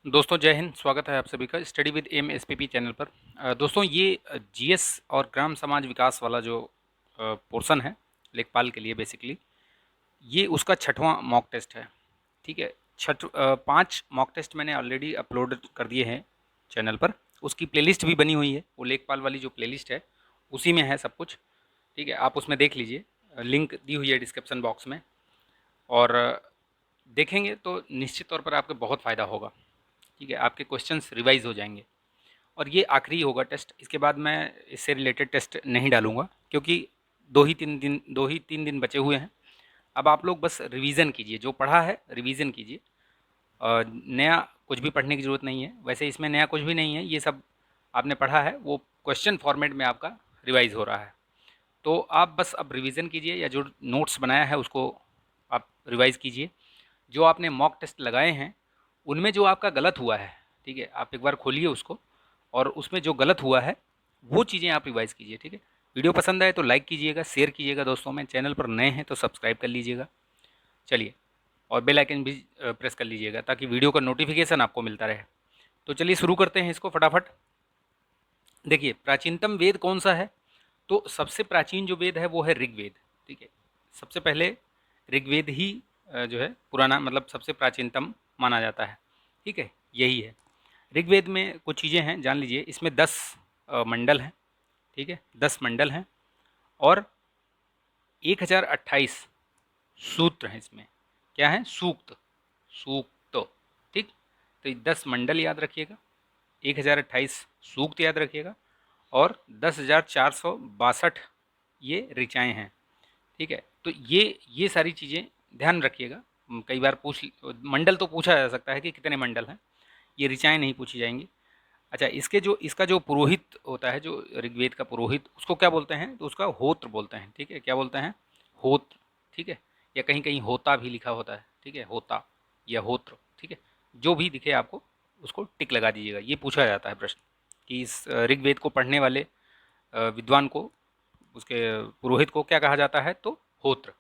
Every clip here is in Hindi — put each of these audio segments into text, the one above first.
दोस्तों जय हिंद। स्वागत है आप सभी का study with M SPP channel पर। दोस्तों ये जीएस और ग्राम समाज विकास वाला जो पोर्शन है लेखपाल के लिए बेसिकली ये उसका छठवां मॉक टेस्ट है। ठीक है, 5 मॉक टेस्ट मैंने ऑलरेडी अपलोड कर दिए हैं चैनल पर। उसकी प्लेलिस्ट भी बनी हुई है, वो लेखपाल वाली जो प्लेलिस्ट है उसी में है सब कुछ। ठीक है, आप उसमें देख लीजिए, लिंक दी हुई है डिस्क्रिप्सन बॉक्स में। और देखेंगे तो निश्चित तौर पर आपको बहुत फ़ायदा होगा। ठीक है, आपके क्वेश्चंस रिवाइज हो जाएंगे। और ये आखिरी होगा टेस्ट, इसके बाद मैं इससे रिलेटेड टेस्ट नहीं डालूंगा क्योंकि 2 ही 3 दिन बचे हुए हैं। अब आप लोग बस रिवीजन कीजिए, जो पढ़ा है रिवीजन कीजिए। नया कुछ भी पढ़ने की ज़रूरत नहीं है, वैसे इसमें नया कुछ भी नहीं है, ये सब आपने पढ़ा है वो क्वेश्चन फॉर्मेट में आपका रिवाइज हो रहा है। तो आप बस अब रिवीजन कीजिए या जो नोट्स बनाया है उसको आप रिवाइज कीजिए। जो आपने मॉक टेस्ट लगाए हैं उनमें जो आपका गलत हुआ है, ठीक है, आप एक बार खोलिए उसको और उसमें जो गलत हुआ है वो चीज़ें आप रिवाइज कीजिए। ठीक है, वीडियो पसंद आए तो लाइक कीजिएगा, शेयर कीजिएगा दोस्तों में, चैनल पर नए हैं तो सब्सक्राइब कर लीजिएगा। चलिए, और बेल आइकन भी प्रेस कर लीजिएगा ताकि वीडियो का नोटिफिकेशन आपको मिलता रहे। तो चलिए शुरू करते हैं इसको फटाफट। देखिए, प्राचीनतम वेद कौन सा है? तो सबसे प्राचीन जो वेद है वो है ऋग्वेद। ठीक है, सबसे पहले ऋग्वेद ही जो है पुराना, मतलब सबसे प्राचीनतम माना जाता है। ठीक है, यही है। ऋग्वेद में कुछ चीज़ें हैं, जान लीजिए। इसमें 10 मंडल हैं। ठीक है, 10 मंडल हैं और 1028 सूत्र हैं इसमें। क्या है? सूक्त। सूक्त। ठीक, तो ये 10 मंडल याद रखिएगा, 1028 सूक्त याद रखिएगा और 10,462 ये ऋचाएँ हैं। ठीक है, तो ये सारी चीज़ें ध्यान रखिएगा। कई बार मंडल तो पूछा जा सकता है कि कितने मंडल हैं, ये ऋचाएँ नहीं पूछी जाएंगी। अच्छा, इसका जो पुरोहित होता है, जो ऋग्वेद का पुरोहित, उसको क्या बोलते हैं? तो उसका होत्र बोलते हैं। ठीक है, क्या बोलते हैं? होत्र। ठीक है, या कहीं कहीं होता भी लिखा होता है। ठीक है, होता या होत्र। ठीक है, जो भी दिखे आपको उसको टिक लगा दीजिएगा। ये पूछा जाता है प्रश्न कि इस ऋग्वेद को पढ़ने वाले विद्वान को, उसके पुरोहित को क्या कहा जाता है? तो होत्र।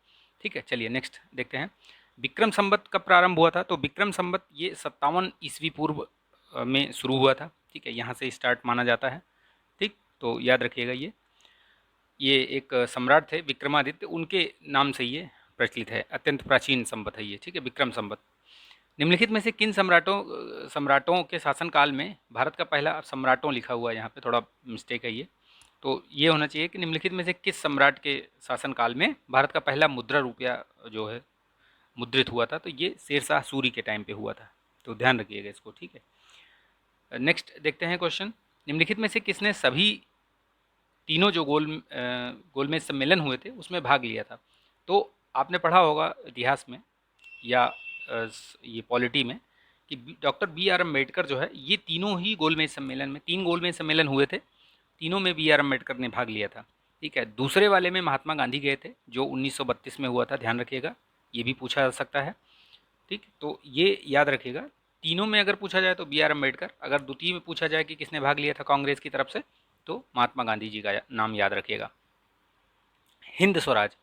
ठीक है, चलिए नेक्स्ट देखते हैं। विक्रम संवत कब प्रारंभ हुआ था? तो विक्रम संवत ये 57 ईस्वी पूर्व में शुरू हुआ था। ठीक है, यहाँ से स्टार्ट माना जाता है। ठीक, तो याद रखिएगा ये एक सम्राट थे विक्रमादित्य, उनके नाम से ये प्रचलित है। अत्यंत प्राचीन संवत है ये। ठीक है, विक्रम संवत। निम्नलिखित में से किन सम्राटों के शासनकाल में भारत का पहला, सम्राटों लिखा हुआ है यहाँ पे, थोड़ा मिस्टेक है ये। तो ये होना चाहिए कि निम्नलिखित में से किस सम्राट के शासनकाल में भारत का पहला मुद्रा रुपया जो है मुद्रित हुआ था? तो ये शेरशाह सूरी के टाइम पे हुआ था। तो ध्यान रखिएगा इसको। ठीक है, नेक्स्ट देखते हैं क्वेश्चन। निम्नलिखित में से किसने सभी तीनों जो गोलमेज सम्मेलन हुए थे उसमें भाग लिया था? तो आपने पढ़ा होगा इतिहास में या ये पॉलिटी में कि डॉक्टर बी आर अम्बेडकर जो है, ये तीनों ही गोलमेज सम्मेलन में, 3 गोलमेज सम्मेलन हुए थे, तीनों में बी आर अम्बेडकर ने भाग लिया था। ठीक है, दूसरे वाले में महात्मा गांधी गए थे जो 1932 में हुआ था, ध्यान रखिएगा, ये भी पूछा जा सकता है। ठीक, तो ये याद रखिएगा। तीनों में अगर पूछा जाए तो बी आर अम्बेडकर, अगर द्वितीय में पूछा जाए कि किसने भाग लिया था कांग्रेस की तरफ से, तो महात्मा गांधी जी का नाम याद रखिएगा। हिंद स्वराज,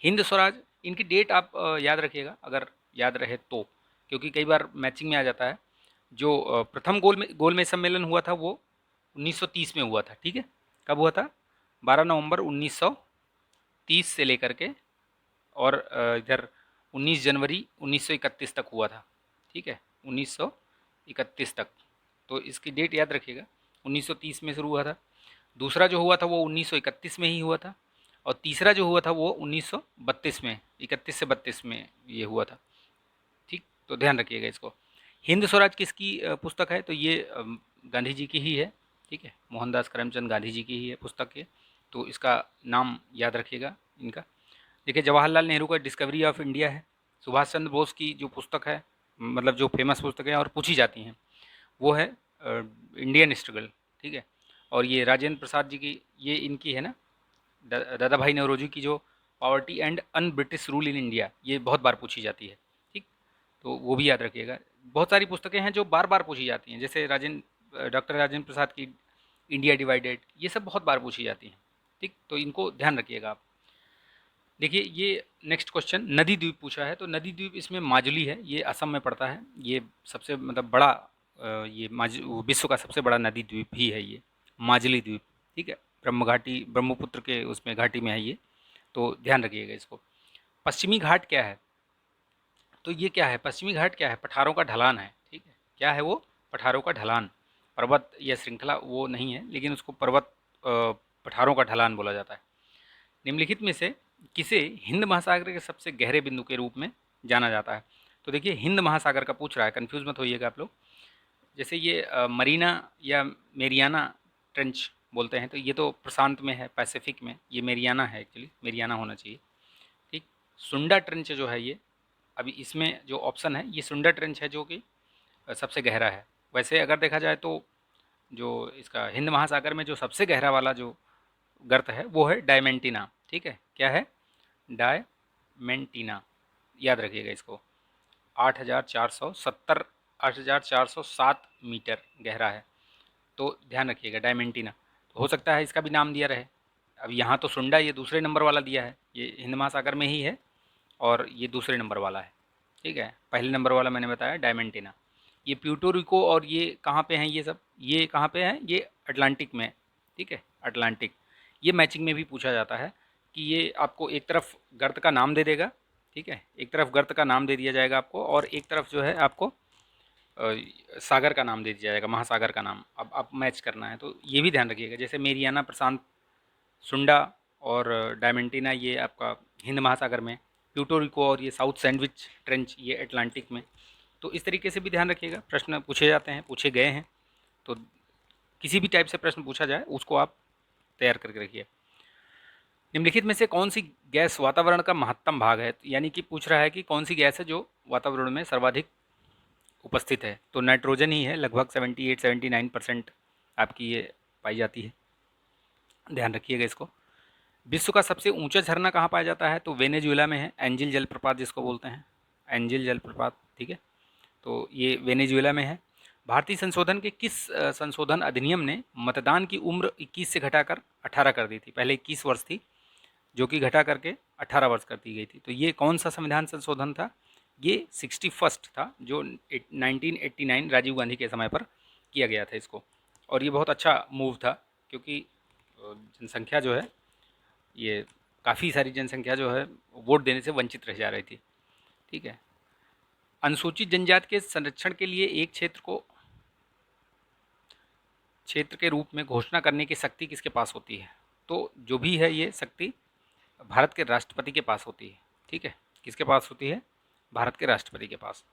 हिंद स्वराज, इनकी डेट आप याद रखिएगा अगर याद रहे तो, क्योंकि कई बार मैचिंग में आ जाता है। जो प्रथम गोल में सम्मेलन हुआ था वो 1930 में हुआ था। ठीक है, कब हुआ था? 12 नवंबर 1930 से लेकर के और इधर 19 जनवरी 1931 तक हुआ था। ठीक है, 1931 तक। तो इसकी डेट याद रखिएगा, 1930 में शुरू हुआ था। दूसरा जो हुआ था वो 1931 में ही हुआ था और तीसरा जो हुआ था वो 1932 में, 31 से 32 में ये हुआ था। ठीक, तो ध्यान रखिएगा इसको। हिंद स्वराज किसकी पुस्तक है? तो ये गांधी जी की ही है। ठीक है, मोहनदास करमचंद गांधी जी की ही है पुस्तक है। तो इसका नाम याद रखिएगा इनका। देखिए, जवाहरलाल नेहरू का डिस्कवरी ऑफ इंडिया है। सुभाष चंद्र बोस की जो पुस्तक है, मतलब जो फेमस पुस्तक है और पूछी जाती हैं, वो है इंडियन स्ट्रगल। ठीक है, और ये राजेंद्र प्रसाद जी की, ये इनकी है ना, दादा भाई नौरोजी की जो poverty and un British rule in India, ये बहुत बार पूछी जाती है। ठीक, तो वो भी याद रखिएगा। बहुत सारी पुस्तकें हैं जो बार बार पूछी जाती हैं, जैसे डॉक्टर राजेंद्र प्रसाद की इंडिया डिवाइडेड, ये सब बहुत बार पूछी जाती हैं। ठीक, तो इनको ध्यान रखिएगा आप। देखिए, ये नेक्स्ट क्वेश्चन नदी द्वीप पूछा है। तो नदी द्वीप इसमें माजुली है, ये असम में पड़ता है। ये सबसे मतलब बड़ा ये विश्व का सबसे बड़ा नदी द्वीप ही है ये, माजुली द्वीप, ठीक है। ब्रह्म घाटी, ब्रह्मपुत्र के उसमें घाटी में है ये, तो ध्यान रखिएगा इसको। पश्चिमी घाट क्या है? तो ये क्या है, पश्चिमी घाट क्या है? पठारों का ढलान है, ठीक है। क्या है वो? पठारों का ढलान। पर्वत या श्रृंखला वो नहीं है, लेकिन उसको पर्वत पठारों का ढलान बोला जाता है। निम्नलिखित में से किसे हिंद महासागर के सबसे गहरे बिंदु के रूप में जाना जाता है? तो देखिए, हिंद महासागर का पूछ रहा है, कंफ्यूज मत होइएगा आप लोग। जैसे ये मरीना या मेरियाना ट्रेंच बोलते हैं, तो ये तो प्रशांत में है, पैसिफिक में। ये मेरियाना है, एक्चुअली मेरियाना होना चाहिए, ठीक। सुंडा ट्रेंच जो है ये, अभी इसमें जो ऑप्शन है ये सुंडा ट्रेंच है, जो कि सबसे गहरा है। वैसे अगर देखा जाए तो जो इसका हिंद महासागर में जो सबसे गहरा वाला जो गर्त है वो है डायमेंटिना, ठीक है। क्या है? डायमेंटिना, याद रखिएगा इसको। 8,470 8,407 मीटर गहरा है, तो ध्यान रखिएगा डायमेंटिना। तो हो सकता है इसका भी नाम दिया रहे। अब यहाँ तो सुंडा ये दूसरे नंबर वाला दिया है, ये हिंद महासागर में ही है, और ये दूसरे नंबर वाला है, ठीक है। पहले नंबर वाला मैंने बताया डायमेंटिना। ये प्यूर्टो रिको और ये कहाँ पे हैं ये सब? ये कहाँ पे हैं? ये अटलांटिक में, ठीक है, अटलांटिक। ये मैचिंग में भी पूछा जाता है कि ये आपको एक तरफ गर्त का नाम दे देगा, ठीक है, एक तरफ गर्त का नाम दे दिया जाएगा आपको, और एक तरफ जो है आपको सागर का नाम दे दिया जाएगा, महासागर का नाम। अब आप मैच करना है, तो ये भी ध्यान रखिएगा। जैसे मेरियाना प्रशांत, सुंडा और डायमेंटिना ये आपका हिंद महासागर में, प्यूर्टो रिको और ये साउथ सैंडविच ट्रेंच ये अटलांटिक में। तो इस तरीके से भी ध्यान रखिएगा, प्रश्न पूछे जाते हैं, पूछे गए हैं। तो किसी भी टाइप से प्रश्न पूछा जाए उसको आप तैयार करके रखिए। निम्नलिखित में से कौन सी गैस वातावरण का महत्तम भाग है? यानी कि पूछ रहा है कि कौन सी गैस है जो वातावरण में सर्वाधिक उपस्थित है? तो नाइट्रोजन ही है, लगभग 78-79% आपकी ये पाई जाती है, ध्यान रखिएगा इसको। विश्व का सबसे ऊंचा झरना कहाँ पाया जाता है? तो वेनेजुएला में है, एंजिल जलप्रपात जिसको बोलते हैं, एंजिल जलप्रपात, ठीक है। तो ये वेनेजुएला में है। भारतीय संशोधन के किस संशोधन अधिनियम ने मतदान की उम्र 21 से घटाकर 18 कर दी थी? पहले 21 वर्ष थी, जो कि घटा करके 18 वर्ष कर दी गई थी। तो ये कौन सा संविधान संशोधन था? ये 61st था, जो 1989 राजीव गांधी के समय पर किया गया था इसको। और ये बहुत अच्छा मूव था, क्योंकि जनसंख्या जो है, ये काफ़ी सारी जनसंख्या जो है वोट देने से वंचित रह जा रही थी, ठीक है। अनुसूचित जनजाति के संरक्षण के लिए एक क्षेत्र के रूप में घोषणा करने की शक्ति किसके पास होती है? तो जो भी है ये शक्ति भारत के राष्ट्रपति के पास होती है, ठीक है। किसके पास होती है? भारत के राष्ट्रपति के पास।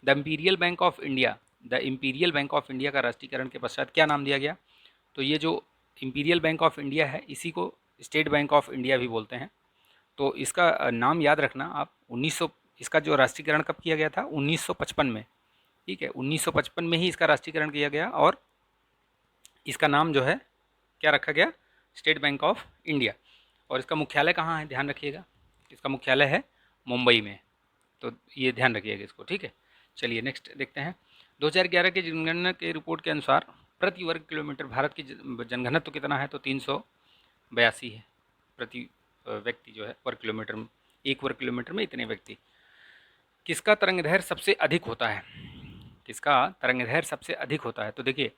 The Imperial Bank of India, the Imperial Bank of India का राष्ट्रीयकरण के पश्चात क्या नाम दिया गया? तो ये जो इम्पीरियल बैंक ऑफ इंडिया है, इसी को स्टेट बैंक ऑफ इंडिया भी बोलते हैं। तो इसका नाम याद रखना आप। 1900, इसका जो राष्ट्रीयकरण कब किया गया था? 1955 में, ठीक है। 1955 में ही इसका राष्ट्रीयकरण किया गया, और इसका नाम जो है क्या रखा गया? State bank of India. और इसका मुख्यालय कहाँ है? ध्यान रखिएगा, इसका मुख्यालय है मुंबई में। तो ये ध्यान रखिएगा इसको, ठीक है। चलिए नेक्स्ट देखते हैं। 2011 के जनगणना के रिपोर्ट के अनुसार प्रति वर्ग किलोमीटर भारत की जनघनत्व कितना है? तो 382 है प्रति व्यक्ति जो है वर्ग किलोमीटर में। एक वर्ग किलोमीटर में इतने व्यक्ति। किसका तरंगदैर्घ्य सबसे अधिक होता है? किसका तरंगदैर्घ्य सबसे अधिक होता है? तो देखिए,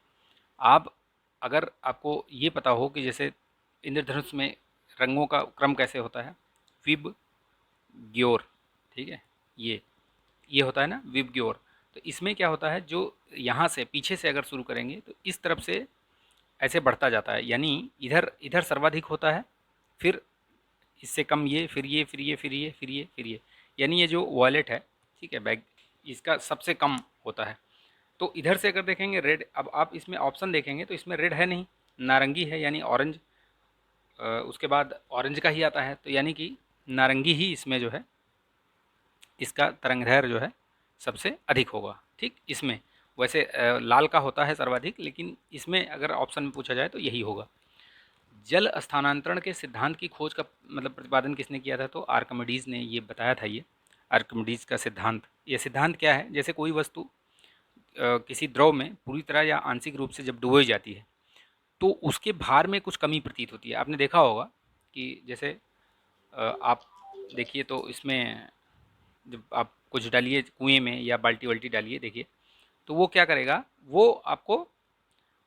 आप अगर आपको ये पता हो कि जैसे इंद्रधनुष में रंगों का क्रम कैसे होता है, विब ग्योर, ठीक है, ये होता है ना विब ग्योर। तो इसमें क्या होता है, जो यहाँ से पीछे से अगर शुरू करेंगे तो इस तरफ से ऐसे बढ़ता जाता है, यानी इधर इधर सर्वाधिक होता है, फिर इससे कम ये, फिर ये, फिर ये, फिर ये, फिर ये, फिर ये, यानी ये जो वॉयलेट है, ठीक है, बैग, इसका सबसे कम होता है। तो इधर से अगर देखेंगे रेड, अब आप इसमें ऑप्शन देखेंगे तो इसमें रेड है नहीं, नारंगी है यानी ऑरेंज, उसके बाद ऑरेंज का ही आता है, तो यानी कि नारंगी ही इसमें जो है इसका तरंगदैर्घ्य जो है सबसे अधिक होगा, ठीक। इसमें वैसे लाल का होता है सर्वाधिक, लेकिन इसमें अगर ऑप्शन में पूछा जाए तो यही होगा। जल स्थानांतरण के सिद्धांत की खोज का मतलब प्रतिपादन किसने किया था? तो आर्किमिडीज़ ने ये बताया था। ये आर्किमिडीज़ का सिद्धांत, ये सिद्धांत क्या है? जैसे कोई वस्तु किसी द्रव में पूरी तरह या आंशिक रूप से जब डुबोई जाती है तो उसके भार में कुछ कमी प्रतीत होती है। आपने देखा होगा कि जैसे आप देखिए तो इसमें जब आप कुछ डालिए कुएं में या बाल्टी वाल्टी डालिए, देखिए तो वो क्या करेगा, वो आपको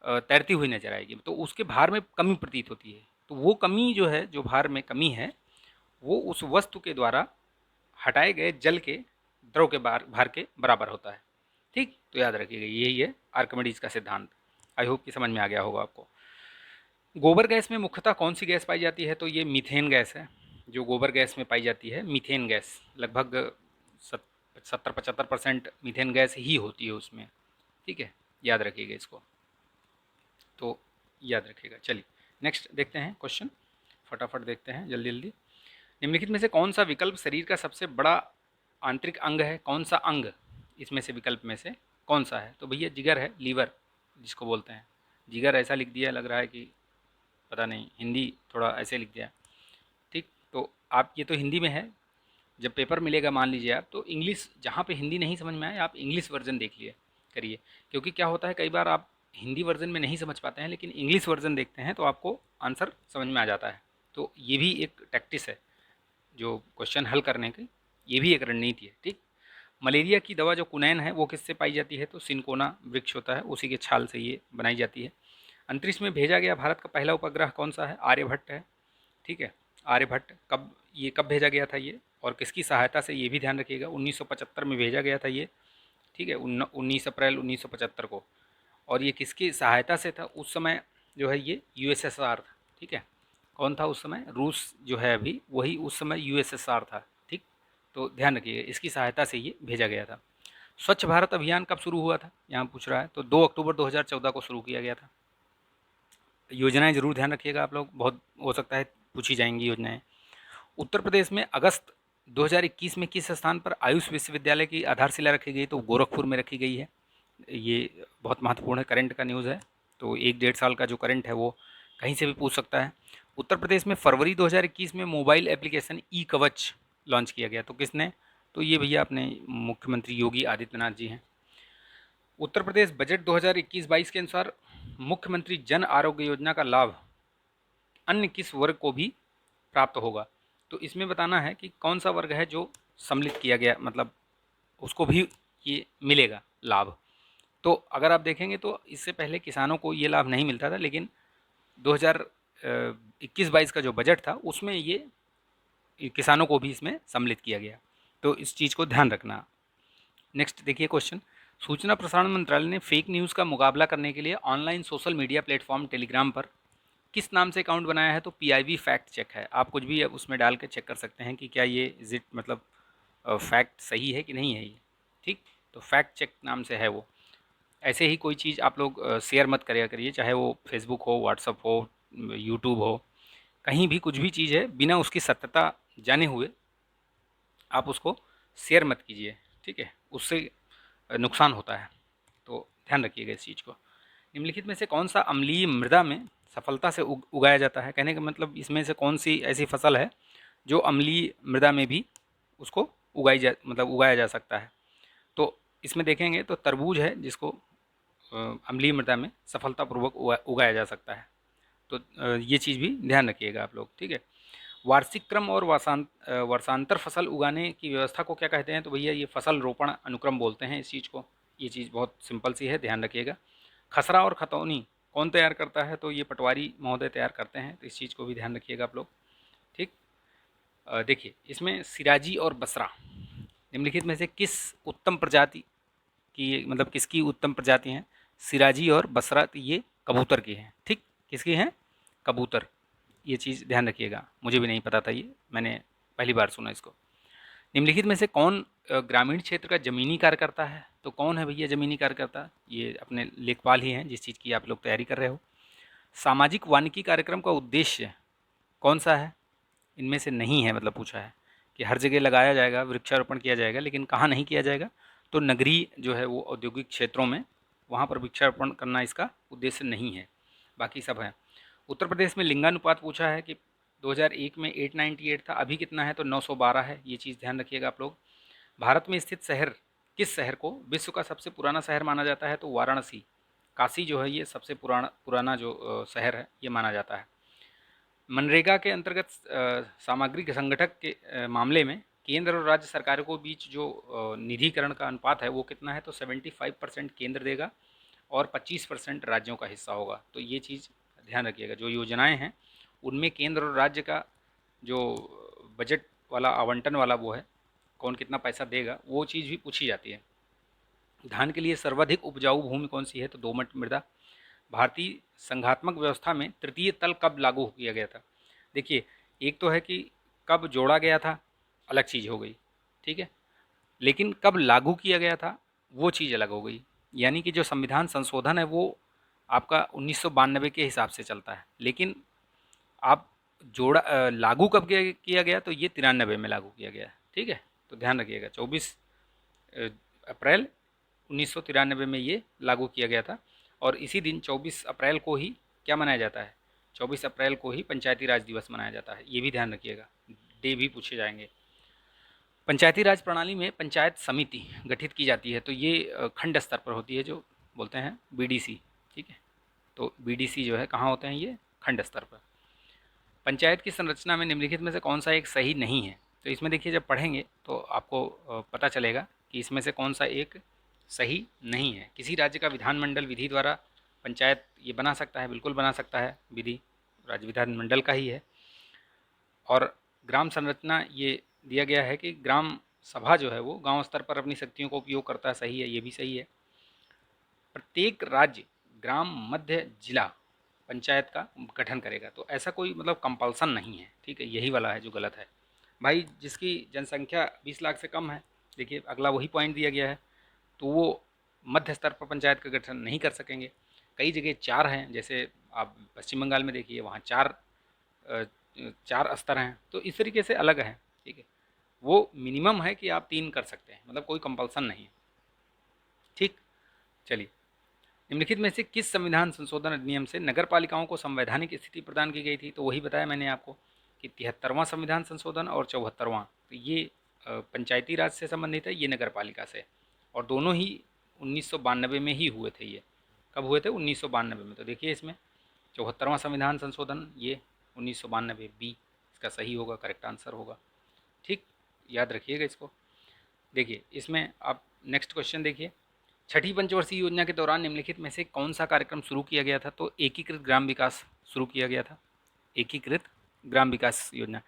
तैरती हुई नजर आएगी, तो उसके भार में कमी प्रतीत होती है। तो वो कमी जो है, जो भार में कमी है, वो उस वस्तु के द्वारा हटाए गए जल के द्रव के भार के बराबर होता है। ठीक, तो याद रखिएगा यही है आर्किमिडीज का सिद्धांत। आई होप कि समझ में आ गया होगा आपको। गोबर गैस में मुख्यतः कौन सी गैस पाई जाती है? तो ये मीथेन गैस है जो गोबर गैस में पाई जाती है। मीथेन गैस लगभग 70-75% मीथेन गैस ही होती है उसमें। ठीक है, याद रखिएगा इसको, तो याद रखिएगा। चलिए नेक्स्ट देखते हैं क्वेश्चन, फटाफट देखते हैं जल्दी जल्दी। निम्नलिखित में से कौन सा विकल्प शरीर का सबसे बड़ा आंतरिक अंग है? कौन सा अंग इसमें से, विकल्प में से कौन सा है? तो भैया जिगर है, लीवर जिसको बोलते हैं। जिगर ऐसा लिख दिया, लग रहा है कि पता नहीं, हिंदी थोड़ा ऐसे लिख दिया। ठीक, तो आप ये तो हिंदी में है, जब पेपर मिलेगा मान लीजिए आप, तो इंग्लिश, जहाँ पे हिंदी नहीं समझ में आए आप इंग्लिश वर्जन देख लिए करिए। क्योंकि क्या होता है, कई बार आप हिंदी वर्जन में नहीं समझ पाते हैं, लेकिन इंग्लिश वर्जन देखते हैं तो आपको आंसर समझ में आ जाता है। तो ये भी एक टैक्टिस है जो क्वेश्चन हल करने की, ये भी एक रणनीति है। ठीक, मलेरिया की दवा जो कुनैन है वो किससे पाई जाती है? तो सिनकोना वृक्ष होता है, उसी के छाल से ये बनाई जाती है। अंतरिक्ष में भेजा गया भारत का पहला उपग्रह कौन सा है? आर्यभट्ट है। ठीक है, आर्यभट्ट कब भेजा गया था ये, और किसकी सहायता से, ये भी ध्यान रखिएगा। 1975 में भेजा गया था ये। ठीक है, 19 अप्रैल 1975 को। और ये किसकी सहायता से था? उस समय जो है ये यूएसएसआर था। ठीक है, कौन था उस समय? रूस जो है अभी, वही उस समय यूएसएसआर था। ठीक, तो ध्यान रखिएगा, इसकी सहायता से ये भेजा गया था। स्वच्छ भारत अभियान कब शुरू हुआ था, यहाँ पूछ रहा है। तो 2 अक्टूबर 2014 को शुरू किया गया था। योजनाएं जरूर ध्यान रखिएगा आप लोग, बहुत हो सकता है पूछी जाएंगी योजनाएं। उत्तर प्रदेश में अगस्त 2021 में किस स्थान पर आयुष विश्वविद्यालय की आधारशिला रखी गई? तो गोरखपुर में रखी गई है। ये बहुत महत्वपूर्ण है, करंट का न्यूज़ है। तो 1-1.5 साल का जो करंट है वो कहीं से भी पूछ सकता है। उत्तर प्रदेश में फरवरी 2021 में मोबाइल एप्लीकेशन ई कवच लॉन्च किया गया, तो किसने? तो ये भैया अपने मुख्यमंत्री योगी आदित्यनाथ जी हैं। उत्तर प्रदेश बजट 2021-22 के अनुसार मुख्यमंत्री जन आरोग्य योजना का लाभ अन्य किस वर्ग को भी प्राप्त होगा? तो इसमें बताना है कि कौन सा वर्ग है जो सम्मिलित किया गया, मतलब उसको भी ये मिलेगा लाभ। तो अगर आप देखेंगे तो इससे पहले किसानों को ये लाभ नहीं मिलता था, लेकिन 2021-22 का जो बजट था उसमें ये किसानों को भी इसमें सम्मिलित किया गया। तो इस चीज़ को ध्यान रखना। नेक्स्ट देखिए क्वेश्चन, सूचना प्रसारण मंत्रालय ने फेक न्यूज़ का मुकाबला करने के लिए online social media platform Telegram पर किस नाम से अकाउंट बनाया है? तो पीआईबी फैक्ट चेक है। आप कुछ भी उसमें डाल के चेक कर सकते हैं कि क्या ये इजिट, मतलब फैक्ट सही है कि नहीं है ये। ठीक, तो फैक्ट चेक नाम से है वो। ऐसे ही कोई चीज़ आप लोग शेयर मत करिए करिए, चाहे वो फेसबुक हो, व्हाट्सअप हो, यूट्यूब हो, कहीं भी कुछ भी चीज़ है बिना उसकी सत्यता जाने हुए आप उसको शेयर मत कीजिए। ठीक है, उससे नुकसान होता है, तो ध्यान रखिएगा इस चीज़ को। निम्नलिखित में से कौन सा अम्लीय मृदा में सफलता से उगाया जाता है? कहने का मतलब इसमें से कौन सी ऐसी फसल है जो अम्लीय मृदा में भी उसको उगाया जा सकता है? तो इसमें देखेंगे तो तरबूज है जिसको अम्लीय मृदा में सफलतापूर्वक उगाया जा सकता है। तो ये चीज़ भी ध्यान रखिएगा आप लोग। ठीक है, वार्षिक क्रम और वर्षांतर फसल उगाने की व्यवस्था को क्या कहते हैं? तो भैया ये फसल रोपण अनुक्रम बोलते हैं इस चीज़ को। ये चीज़ बहुत सिंपल सी है, ध्यान रखिएगा। खसरा और खतौनी कौन तैयार करता है? तो ये पटवारी महोदय तैयार करते हैं, तो इस चीज़ को भी ध्यान रखिएगा आप लोग। ठीक, देखिए इसमें सिराजी और बसरा निम्नलिखित में से किस उत्तम प्रजाति की, मतलब किसकी उत्तम प्रजाति हैं? सिराजी और बसरा, तो ये कबूतर की हैं। ठीक, किसकी हैं? कबूतर। ये चीज़ ध्यान रखिएगा, मुझे भी नहीं पता था ये, मैंने पहली बार सुना इसको। निम्नलिखित में से कौन ग्रामीण क्षेत्र का जमीनी कार्यकर्ता है? तो कौन है भैया जमीनी कार्यकर्ता? ये अपने लेखपाल ही हैं, जिस चीज़ की आप लोग तैयारी कर रहे हो। सामाजिक वानिकी कार्यक्रम का उद्देश्य कौन सा है? इनमें से नहीं है, मतलब पूछा है कि हर जगह लगाया जाएगा, वृक्षारोपण किया जाएगा, लेकिन कहाँ नहीं किया जाएगा? तो नगरीय जो है वो औद्योगिक क्षेत्रों में, वहाँ पर वृक्षारोपण करना इसका उद्देश्य नहीं है, बाकी सब है। उत्तर प्रदेश में लिंगानुपात पूछा है कि 2001 में 898 था, अभी कितना है? तो 912 है। ये चीज़ ध्यान रखिएगा आप लोग। भारत में स्थित शहर, किस शहर को विश्व का सबसे पुराना शहर माना जाता है? तो वाराणसी, काशी जो है ये सबसे पुराना जो शहर है ये माना जाता है। मनरेगा के अंतर्गत सामग्री संगठक के मामले में केंद्र और राज्य सरकारों के बीच जो निधिकरण का अनुपात है वो कितना है? तो 75% केंद्र देगा और 25% राज्यों का हिस्सा होगा। तो ये चीज़ ध्यान रखिएगा, जो योजनाएं हैं उनमें केंद्र और राज्य का जो बजट वाला आवंटन वाला वो है, कौन कितना पैसा देगा, वो चीज़ भी पूछी जाती है। धान के लिए सर्वाधिक उपजाऊ भूमि कौन सी है, तो दोमट मृदा। भारतीय संघात्मक व्यवस्था में तृतीय तल कब लागू किया गया था? देखिए, एक तो है कि कब जोड़ा गया था, अलग चीज़ हो गई, ठीक है, लेकिन कब लागू किया गया था वो चीज़ अलग हो गई। यानी कि जो संविधान संशोधन है वो आपका 1992 के हिसाब से चलता है, लेकिन आप लागू कब किया गया, तो ये 93 में लागू किया गया है, ठीक है। तो ध्यान रखिएगा, 24 अप्रैल 1993 में ये लागू किया गया था। और इसी दिन 24 अप्रैल को ही क्या मनाया जाता है, 24 अप्रैल को ही पंचायती राज दिवस मनाया जाता है, ये भी ध्यान रखिएगा, डे भी पूछे जाएंगे। पंचायती राज प्रणाली में पंचायत समिति गठित की जाती है, तो ये खंड स्तर पर होती है, जो बोलते हैं बीडीसी, ठीक है। तो बीडीसी जो है कहाँ होते हैं, ये खंड स्तर पर। पंचायत की संरचना में निम्नलिखित में से कौन सा एक सही नहीं है, तो इसमें देखिए जब पढ़ेंगे तो आपको पता चलेगा कि इसमें से कौन सा एक सही नहीं है। किसी राज्य का विधानमंडल विधि द्वारा पंचायत ये बना सकता है, बिल्कुल बना सकता है, विधि राज्य विधानमंडल का ही है। और ग्राम संरचना ये दिया गया है कि ग्राम सभा जो है वो गांव स्तर पर अपनी शक्तियों का उपयोग करता है, सही है, ये भी सही है। प्रत्येक राज्य ग्राम मध्य जिला पंचायत का गठन करेगा, तो ऐसा कोई मतलब कंपल्सन नहीं है, ठीक है, यही वाला है जो गलत है। भाई जिसकी जनसंख्या 20 लाख से कम है, देखिए अगला वही पॉइंट दिया गया है, तो वो मध्य स्तर पर पंचायत का गठन नहीं कर सकेंगे। कई जगह 4 हैं, जैसे आप पश्चिम बंगाल में देखिए वहाँ 4 स्तर हैं, तो इस तरीके से अलग है, ठीक है। वो मिनिमम है कि आप 3 कर सकते हैं, मतलब कोई कंपल्सन नहीं है, ठीक। चलिए, निम्नलिखित में से किस संविधान संशोधन अधिनियम से नगर पालिकाओं को संवैधानिक स्थिति प्रदान की गई थी, तो वही बताया मैंने आपको कि 73वां संविधान संशोधन और 74वां, तो ये पंचायती राज से संबंधित है, ये नगर पालिका से, और दोनों ही 1992 में ही हुए थे। ये कब हुए थे, 1992 में। तो देखिए इसमें 74वां संविधान संशोधन ये 1992 बी इसका सही होगा, करेक्ट आंसर होगा, ठीक, याद रखिएगा इसको। देखिए इसमें आप नेक्स्ट क्वेश्चन देखिए, छठी पंचवर्षीय योजना के दौरान निम्नलिखित में से कौन सा कार्यक्रम शुरू किया गया था, तो एकीकृत ग्राम विकास शुरू किया गया था, एकीकृत ग्राम विकास योजना,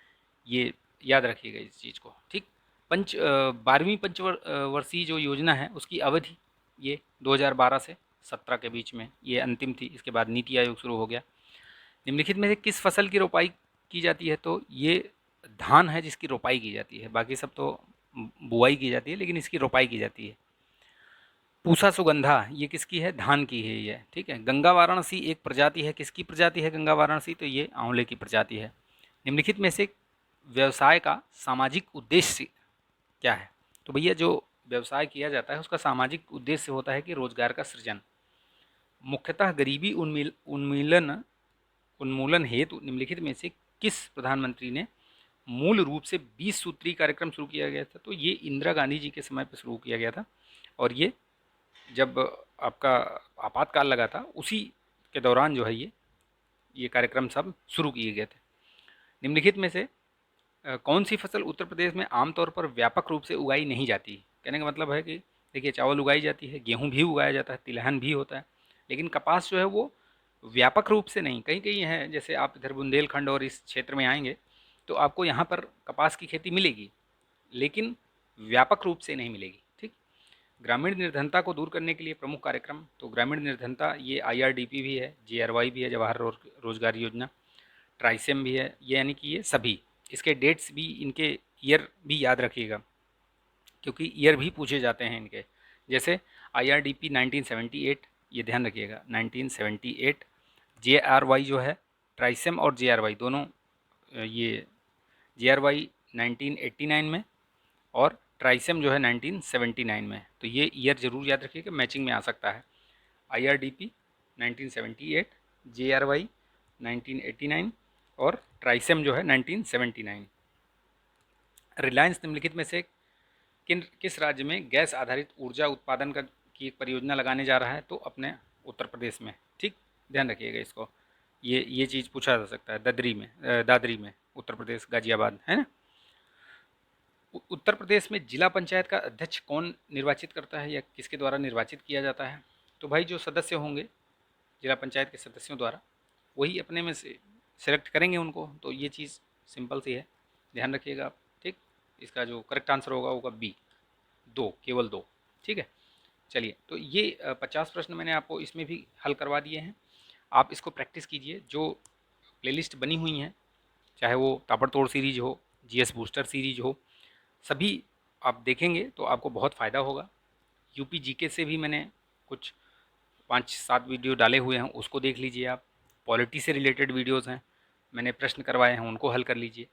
ये याद रखिएगा इस चीज़ को, ठीक। 12वीं पंचवर्षीय जो योजना है उसकी अवधि ये 2012 से 17 के बीच में ये अंतिम थी, इसके बाद नीति आयोग शुरू हो गया। निम्नलिखित में से किस फसल की रोपाई की जाती है, तो ये धान है जिसकी रोपाई की जाती है, बाकी सब तो बुआई की जाती है, लेकिन इसकी रोपाई की जाती है। पूसा सुगंधा ये किसकी है, धान की है ये, ठीक है। गंगा वाराणसी एक प्रजाति है, किसकी प्रजाति है गंगा वाराणसी, तो ये आंवले की प्रजाति है। निम्नलिखित में से व्यवसाय का सामाजिक उद्देश्य क्या है, तो भैया जो व्यवसाय किया जाता है उसका सामाजिक उद्देश्य होता है कि रोजगार का सृजन। मुख्यतः गरीबी उन्मूलन हेतु निम्नलिखित में से किस प्रधानमंत्री ने मूल रूप से 20 सूत्री कार्यक्रम शुरू किया गया था, तो ये इंदिरा गांधी जी के समय पर शुरू किया गया था, और ये जब आपका आपातकाल लगा था उसी के दौरान जो है ये कार्यक्रम सब शुरू किए गए थे। निम्नलिखित में से कौन सी फसल उत्तर प्रदेश में आमतौर पर व्यापक रूप से उगाई नहीं जाती, कहने का मतलब है कि देखिए चावल उगाई जाती है, गेहूं भी उगाया जाता है, तिलहन भी होता है, लेकिन कपास जो है वो व्यापक रूप से नहीं, कहीं कहीं है, जैसे आप इधर बुंदेलखंड और इस क्षेत्र में आएंगे तो आपको यहाँ पर कपास की खेती मिलेगी, लेकिन व्यापक रूप से नहीं मिलेगी, ठीक। ग्रामीण निर्धनता को दूर करने के लिए प्रमुख कार्यक्रम, तो ग्रामीण निर्धनता ये IRDP भी है, JRY भी है, जवाहर रोजगार योजना, ट्राइसेम भी है, ये यानी कि ये सभी, इसके डेट्स भी, इनके ईयर भी याद रखिएगा, क्योंकि ईयर भी पूछे जाते हैं इनके, जैसे IRDP 1978, ये ध्यान रखिएगा 1978, JRY जो है, ट्राइसेम और JRY दोनों, ये JRY 1989 में और ट्राइसेम जो है 1979 में, तो ये ईयर ज़रूर याद रखिएगा, मैचिंग में आ सकता है। IRDP 1978, JRY 1989 और ट्राइसेम जो है 1979। रिलायंस निम्नलिखित में से किस राज्य में गैस आधारित ऊर्जा उत्पादन की एक परियोजना लगाने जा रहा है, तो अपने उत्तर प्रदेश में, ठीक, ध्यान रखिएगा इसको, ये चीज़ पूछा जा सकता है। दादरी में उत्तर प्रदेश, गाजियाबाद है ना। उत्तर प्रदेश में जिला पंचायत का अध्यक्ष कौन निर्वाचित करता है या किसके द्वारा निर्वाचित किया जाता है, तो भाई जो सदस्य होंगे जिला पंचायत के सदस्यों द्वारा, वही अपने में से सेलेक्ट करेंगे उनको। तो ये चीज़ सिंपल सी है, ध्यान रखिएगा आप। ठीक, इसका जो करेक्ट आंसर होगा बी, दो, केवल दो। ठीक है, चलिए, तो ये 50 प्रश्न मैंने आपको इसमें भी हल करवा दिए हैं। आप इसको प्रैक्टिस कीजिए। जो प्लेलिस्ट बनी हुई हैं, चाहे वो ताबड़तोड़ सीरीज हो, जीएस बूस्टर सीरीज हो, सभी आप देखेंगे तो आपको बहुत फ़ायदा होगा। यूपी जीके से भी मैंने कुछ 5-7 वीडियो डाले हुए हैं, उसको देख लीजिए आप। पॉलिटी से रिलेटेड वीडियोज़ हैं, मैंने प्रश्न करवाए हैं, उनको हल कर लीजिए।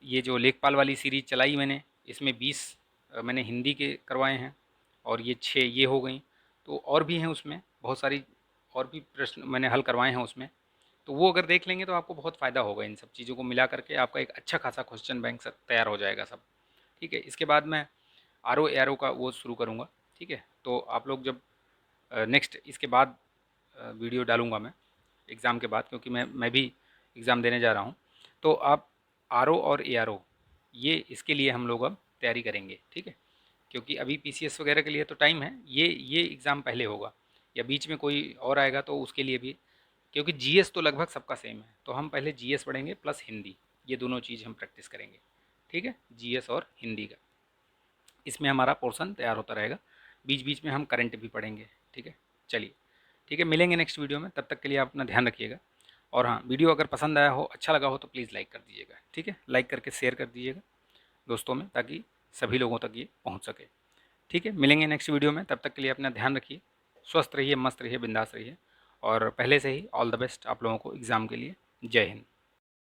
ये जो लेखपाल वाली सीरीज़ चलाई मैंने, इसमें 20 मैंने हिंदी के करवाए हैं, और ये 6 ये हो गई। तो और भी हैं उसमें बहुत सारी, और भी प्रश्न मैंने हल करवाए हैं उसमें। तो वो अगर देख लेंगे तो आपको बहुत फ़ायदा होगा। इन सब चीज़ों को मिला करके आपका एक अच्छा खासा क्वेश्चन बैंक तैयार हो जाएगा सब। ठीक है, इसके बाद मैं R O A R O का वो शुरू करूँगा। ठीक है, तो आप लोग जब नेक्स्ट इसके बाद वीडियो डालूँगा मैं एग्ज़ाम के बाद, क्योंकि मैं भी एग्ज़ाम देने जा रहा हूँ। तो आप आर ओ और ए आर ओ, ये इसके लिए हम लोग अब तैयारी करेंगे। ठीक है, क्योंकि अभी पी सी एस वगैरह के लिए तो टाइम है, ये एग्ज़ाम पहले होगा, या बीच में कोई और आएगा तो उसके लिए भी, क्योंकि जी एस तो लगभग सबका सेम है। तो हम पहले जी एस पढ़ेंगे प्लस हिंदी, ये दोनों चीज़ हम प्रैक्टिस करेंगे। ठीक है, जी एस और हिंदी का इसमें हमारा पोर्शन तैयार होता रहेगा। बीच बीच में हम करंट भी पढ़ेंगे। ठीक है, चलिए, ठीक है, मिलेंगे नेक्स्ट वीडियो में। तब तक के लिए आप अपना ध्यान रखिएगा। और हाँ, वीडियो अगर पसंद आया हो, अच्छा लगा हो, तो प्लीज़ लाइक कर दीजिएगा। ठीक है, लाइक करके शेयर कर दीजिएगा दोस्तों में, ताकि सभी लोगों तक ये पहुँच सके। ठीक है, मिलेंगे नेक्स्ट वीडियो में। तब तक के लिए अपना ध्यान रखिए, स्वस्थ रहिए, मस्त रहिए, बिंदास रहिए, और पहले से ही ऑल द बेस्ट आप लोगों को एग्ज़ाम के लिए। जय हिंद।